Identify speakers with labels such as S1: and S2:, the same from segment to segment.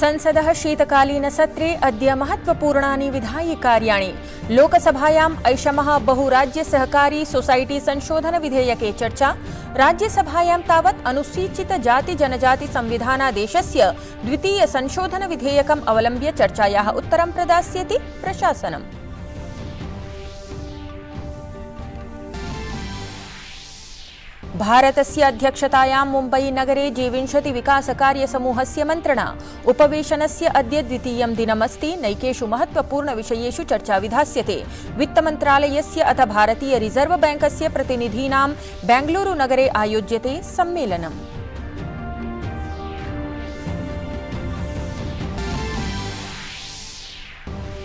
S1: संसदः शीतकालीनसत्रे अद्य महत्वपूर्णानि विधायिकार्याणि। लोकसभायाम् ऐषमः बहुराज्यसहकारी सोसाइटी संशोधनविधेयके चर्चा। राज्यसभायां तावत् अनुसूचितजातिजनजातिसंविधानादेशस्य द्वितीयसंशोधनविधेयकम् अवलम्ब्य चर्चायाः उत्तरं प्रदास्यति प्रशासनम्। भारतस्य अध्यक्षतायां मुम्बई नगरे G20 विकासकार्यसमूहस्य मन्त्रणा। उपवेशनस्य अद्य द्वितीयं दिनमस्ति। नैकेषु महत्वपूर्णविषयेषु चर्चा विधास्यते। वित्तमन्त्रालयस्य अथ भारतीय रिजर्व बैंकस्य प्रतिनिधीनां बेंगलुरु नगरे आयोज्यते सम्मेलनम्।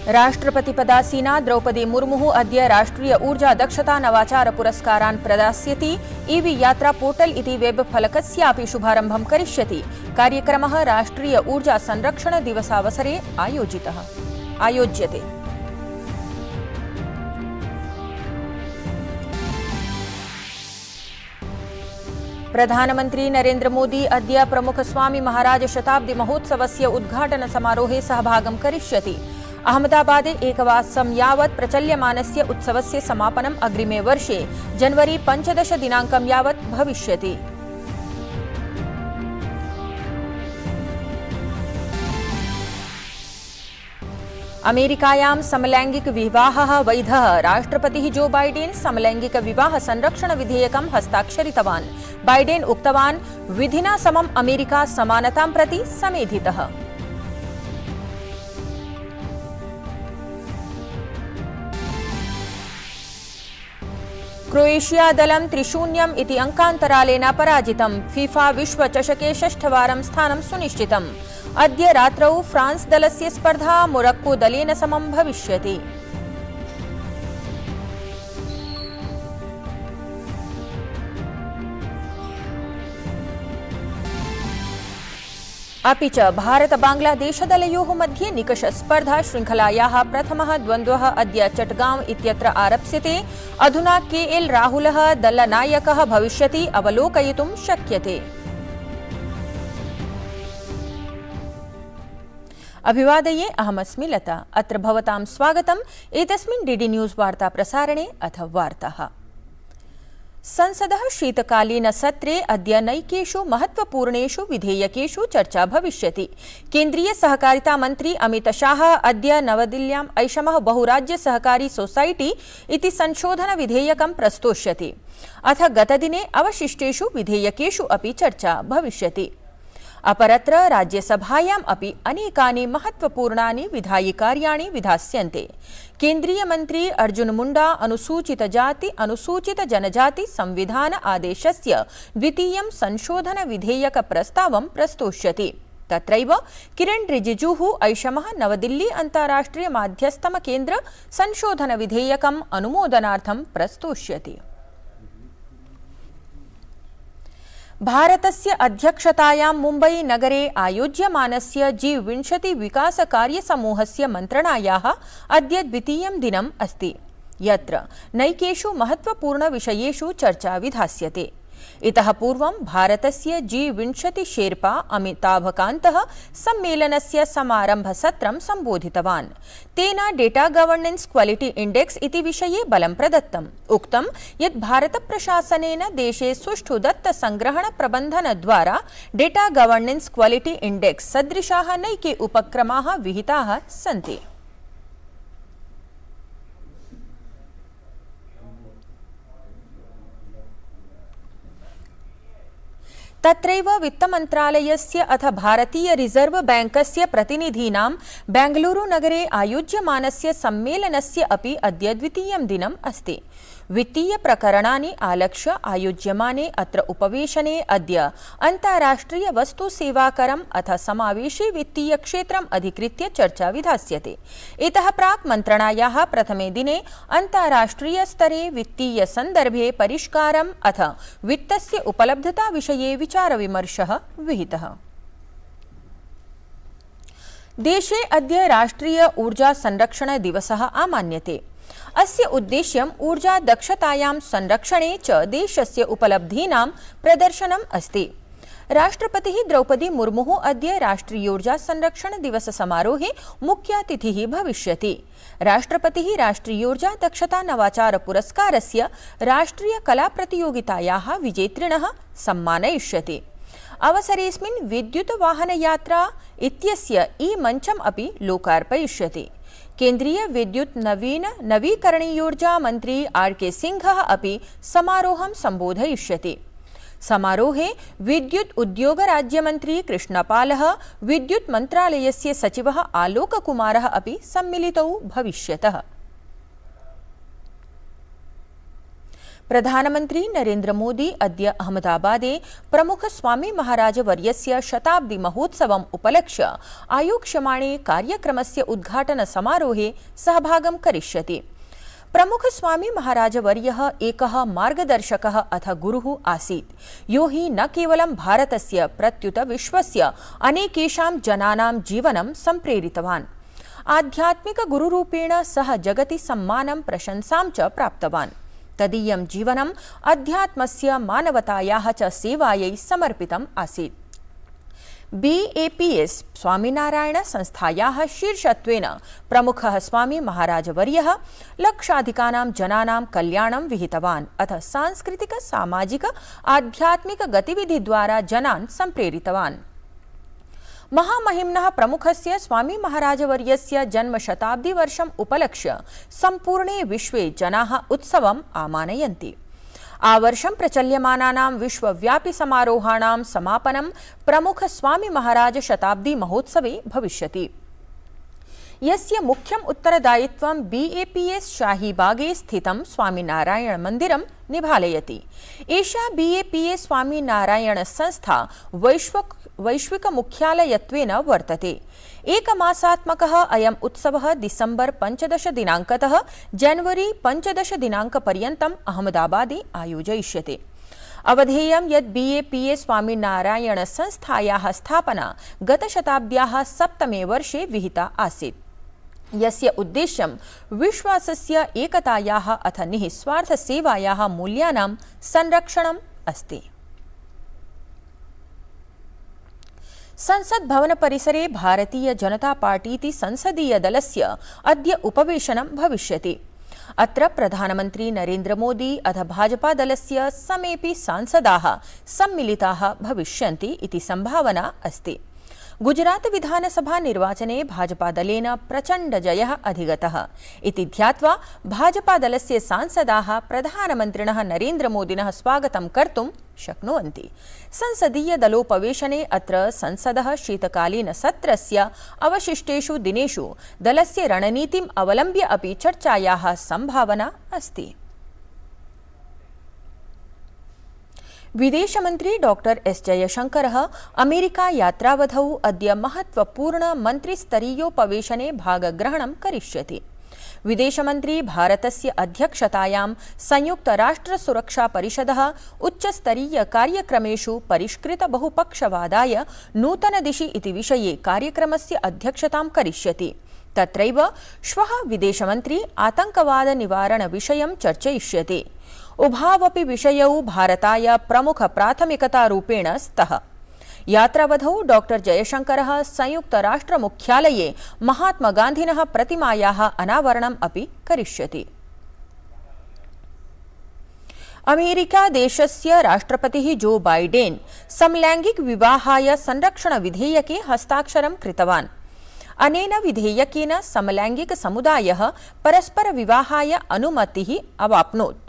S1: राष्ट्रपतिपदासीना द्रौपदी मुर्मुः अद्य राष्ट्रिय ऊर्जा दक्षता नवाचार पुरस्कारान् प्रदास्यति। ईवी यात्रा पोर्टल इति वेब फलकस्यापि शुभारम्भं करिष्यति। कार्यक्रमः राष्ट्रिय ऊर्जा संरक्षण दिवसावसरे आयोज्यते। प्रधानमन्त्री नरेन्द्र मोदी अद्य प्रमुख स्वामी महाराज शताब्दी महोत्सवस्य उद्घाटन समारोहे सहभागं करिष्यति। अहमदाबादे एकमासं यावत् प्रचल्यमानस्य उत्सवस्य समापनम् अग्रिमे वर्षे जनवरी 15 दिनाङ्कं यावत् भविष्यति। अमेरिकायां समलैंगिक विवाहः वैधः। राष्ट्रपतिः जो बाइडेन समलैंगिक विवाह संरक्षण विधेयकं हस्ताक्षरितवान्। बाइडेन उक्तवान्, विधिना समम् अमेरिका समानतां प्रति समेधितः। क्रोएशिया दलं 3-0 इति अंकान्तरालेन पराजितम्। फीफा विश्वचषके षष्ठवारं स्थानं सुनिश्चितम्। अद्य रात्रौ फ्रांस दलस्य स्पर्धा मोरक्को दलेन समं भविष्यति। अपि च भारत-बांग्लादेश-दलयोः मध्ये निकषस्पर्धा श्रृङ्खलायाः प्रथमः द्वन्द्वः अद्य चटगांव इत्यत्र आरप्स्यते। अधुना KL राहुलः दलनायकः भविष्यति अवलोकयितुं शक्यते। अभिवादये, अहमस्मि लता। अत्र भवतां स्वागतम् एतस्मिन् DD न्यूज़ वार्ता प्रसारणे। अथ वार्ताः। संसदः शीतकालीनसत्रे अद्य नैकेषु महत्वपूर्णेषु विधेयकेषु चर्चा भविष्यति। केन्द्रीय सहकारिता मन्त्री अमित शाह अद्य नवदिल्ल्याम् ऐषमः बहुराज्य सहकारी सोसाइटी इति संशोधन विधेयकं प्रस्तोष्यति। अथ गतदिने अवशिष्टेषु विधेयकेषु अपि चर्चा भविष्यति। अपरत्र राज्यसभायाम् अपि अनेकानि महत्वपूर्णानि विधायिकार्याणि विधास्यन्ते। केन्द्रीय मन्त्री अर्जुन मुण्डा अनुसूचित जनजाति संविधान आदेशस्य द्वितीयं संशोधन विधेयक प्रस्तावं प्रस्तोष्यति। तत्रैव किरण रिजिजुः ऐषमः नवदिल्ली अन्ताराष्ट्रिय माध्यस्थम केन्द्र संशोधन विधेयकम् अनुमोदनार्थं प्रस्तोष्यति। भारतस्य अध्यक्षतायां मुम्बई नगरे आयोज्यमानस्य G20 विकासकार्यसमूहस्य मन्त्रणायाः अद्य द्वितीयं दिनम् अस्ति, यत्र नैकेषु महत्वपूर्णविषयेषु चर्चा विधास्यते। इतः पूर्वं भारतस्य G20 शेर्पा अमिताभकान्तः सम्मेलनस्य समारम्भसत्रं सम्बोधितवान्। तेन डेटा गवर्नेन्स क्वालिटी इंडेक्स इति विषये बलं प्रदत्तम्। उक्तं यत् भारतप्रशासनेन देशे सुष्ठु दत्तसंग्रहण प्रबन्धनद्वारा डेटा गवर्नेन्स क्वालिटी इंडेक्स सदृशाः नैके उपक्रमाः विहिताः सन्ति। तत्रैव वित्तमन्त्रालयस्य अथ भारतीय रिजर्व बैंकस्य प्रतिनिधीनां बेंगलुरु नगरे आयोज्यमानस्य सम्मेलनस्य अपि अद्य द्वितीयं दिनम् अस्ति। वित्तीय प्रकरणानि आलक्ष्य आयोज्यमाने अत्र उपवेशने अद्य अन्ताराष्ट्रिय वस्तु सेवाकरम् अथ समावेशी वित्तीय क्षेत्रम् अधिकृत्य चर्चा विधास्यते। इतः प्राक् मन्त्रणायाः प्रथमे दिने अन्ताराष्ट्रिय स्तरे वित्तीय सन्दर्भे परिष्कारम् अथ वित्तस्य उपलब्धता विषये विचारविमर्शः विहितः। देशे अद्य राष्ट्रिय ऊर्जा संरक्षण दिवसः आमान्यते। अस्य उद्देश्यम् ऊर्जा दक्षतायां संरक्षणे च देशस्य उपलब्धीनां प्रदर्शनम् अस्ति। राष्ट्रपतिः द्रौपदी मुर्मुः अद्य राष्ट्रियोर्जा संरक्षण दिवस समारोहे मुख्यातिथिः भविष्यति। राष्ट्रपतिः राष्ट्रियोर्जा दक्षता नवाचार पुरस्कारस्य राष्ट्रिय कला प्रतियोगितायाः विजेतृणः सम्मानयिष्यति। अवसरेऽस्मिन् विद्युत वाहन यात्रा इत्यस्य ई-मञ्चम् अपि लोकार्पयिष्यति। केन्द्रीय विद्युत नवीकरणीयोर्जा मन्त्री आर.के. सिंहः अपि समारोहं सम्बोधयिष्यति। समारोहे विद्युत उद्योग राज्यमन्त्री कृष्णपालः, विद्युत मन्त्रालयस्य सचिवः आलोककुमारः अपि सम्मिलितौ भविष्यतः। प्रधानमन्त्री नरेन्द्र मोदी अद्य अहमदाबादे प्रमुख स्वामी महाराज वर्यस्य शताब्दी महोत्सवम् उपलक्ष्य आयोक्ष्यमाणे कार्यक्रमस्य उद्घाटन समारोहे सहभागं करिष्यति। प्रमुख स्वामी महाराज वर्यः एकः मार्गदर्शकः अथ गुरुः आसीत्, यो हि न केवलं भारतस्य प्रत्युत विश्वस्य अनेकेषां जनानां जीवनं सम्प्रेरितवान्। आध्यात्मिक गुरुरूपेण सः जगति सम्मानं प्रशंसां च प्राप्तवान्। तदीयं जीवनम् अध्यात्मस्य मानवतायाः च सेवायै समर्पितम् आसीत्। BAPS स्वामीनारायण संस्थायाः शीर्षत्वेन प्रमुखः स्वामी महाराजवर्यः लक्षाधिकानां जनानां कल्याणं विहितवान् अथ सांस्कृतिक सामाजिक आध्यात्मिक गतिविधिद्वारा जनान् सम्प्रेरितवान्। महामहिम्नः प्रमुखस्य स्वामी महाराजवर्यस्य जन्मशताब्दी वर्षम् उपलक्ष्य सम्पूर्णे विश्वे जनाः उत्सवम् आमानयन्ति। आवर्षं प्रचल्यमानानां विश्वव्यापी समारोहाणां समापनं प्रमुख स्वामी महाराज शताब्दी महोत्सवे भविष्यति, यस्य मुख्यम् उत्तरदायित्वं BAPS शाहीबागे स्थितं स्वामीनारायण मन्दिरं निभालयति। एषा BAPS स्वामीनारायण संस्था वैश्विक मुख्यालयत्वेन वर्तते। एकमासात्मकः अयम् उत्सवः दिसम्बर् 15 दिनाङ्कतः जनवरी 15 दिनाङ्कपर्यन्तम् अहमदाबादे आयोजयिष्यते। अवधेयं यत् BAPS स्वामीनारायण संस्थायाः स्थापना गतशताब्द्याः सप्तमे वर्षे विहिता आसीत्, यस्य उद्देश्यं विश्वासस्य एकतायाः अथ निःस्वार्थसेवायाः मूल्यानां संरक्षणम् अस्ति। संसद भवन परिसरे भारतीय जनता पार्टीति संसदीय दलस्य अद्य उपवेशनं भविष्यति। अत्र प्रधानमन्त्री नरेन्द्र मोदी अथ भाजपा दलस्य समेऽपि सांसदाः सम्मिलिताः भविष्यन्ति इति सम्भावना अस्ति। गुजरात विधानसभा निर्वाचने भाजपा दलेन प्रचण्ड जयः अधिगतः इति ध्यात्वा भाजपा दलस्य सांसदाः प्रधानमन्त्रिणः नरेन्द्र मोदिनः स्वागतं कर्तुं शक्नुवन्ति। संसदीय दलोपवेशने अत्र संसदः शीतकालीन सत्रस्य अवशिष्टेषु दिनेषु दलस्य रणनीतिम् अवलम्ब्य अपि चर्चायाः सम्भावना अस्ति। विदेशमन्त्री डॉक्टर एस जयशंकरः अमेरिका यात्रावधौ अद्य महत्वपूर्ण मन्त्रिस्तरीयोपवेशने भागग्रहणं करिष्यति। विदेशमन्त्री भारतस्य अध्यक्षतायां संयुक्तराष्ट्रसुरक्षापरिषदः उच्चस्तरीय कार्यक्रमेषु परिष्कृत बहुपक्षवादाय नूतनदिशि इति विषये कार्यक्रमस्य अध्यक्षतां करिष्यति। तत्रैव श्वः विदेशमन्त्री आतङ्कवाद निवारण विषयं चर्चयिष्यति। उभावपि विषयौ भारताय प्रमुख प्राथमिकतारूपेण स्तः। यात्रावधौ डॉक्टर जयशंकरः संयुक्तराष्ट्रमुख्यालये महात्मगान्धिनः प्रतिमायाः अनावरणम् अपि करिष्यति। अमेरिका देशस्य राष्ट्रपतिः जो बाइडेन समलैंगिक विवाहाय संरक्षण विधेयके हस्ताक्षरं कृतवान्। अनेन विधेयकेन समलैंगिक समुदायः परस्पर विवाहाय अनुमतिः अवाप्नोत्।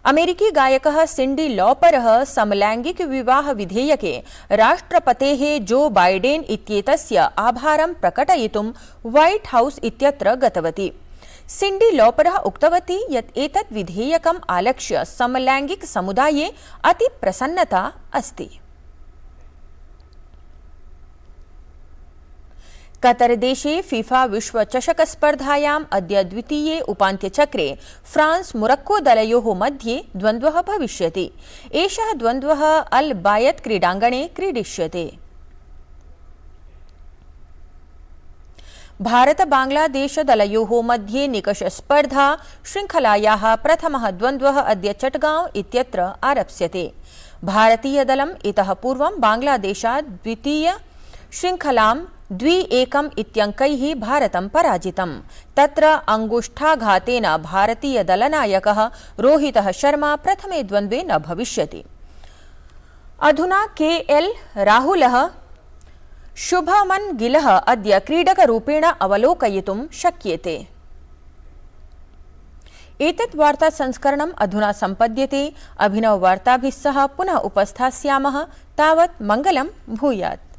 S1: अमेरिकी गायकः सिंडी लॉपरः समलैंगिक विवाह विधेयके राष्ट्रपतेः जो बाइडेन इत्येतस्य आभारं प्रकटयितुं व्हाइट हाउस इत्यत्र गतवती। सिंडी लॉपरः उक्तवती यत् एतत् विधेयकम् आलक्ष्य समलैंगिक समुदाये अति प्रसन्नता अस्ति। कतर देशे फीफा विश्व चषक स्पर्धायाम् अद्य द्वितीये उपान्त्यचक्रे फ्रांस मोरक्को दलयोः मध्ये द्वन्द्वः भविष्यति। एषः द्वन्द्वः अल बायत क्रीडाङ्गणे क्रीडिष्यते। भारत बांग्लादेश दलयोः मध्ये निकष स्पर्धा श्रृंखलायाः प्रथमः द्वन्द्वः अद्य चटगांव इत्यत्र आरप्स्यते। भारतीयदलम् इतः पूर्वं बांग्लादेशात् द्वितीय श्रृङ्खलां 2-1 इत्यङ्कैः भारतं पराजितम्। तत्र अङ्गुष्ठाघातेन भारतीयदलनायकः रोहितः शर्मा प्रथमे द्वन्द्वे न भविष्यति। अधुना केएल राहुलः शुभमन गिलः अद्य क्रीडकरूपेण अवलोकयितुं शक्येते। एतत् वार्ता संस्करणम् अधुना सम्पद्यते। अभिनववार्ताभिः सह पुनः उपस्थास्यामः। तावत् मङ्गलं भूयात्।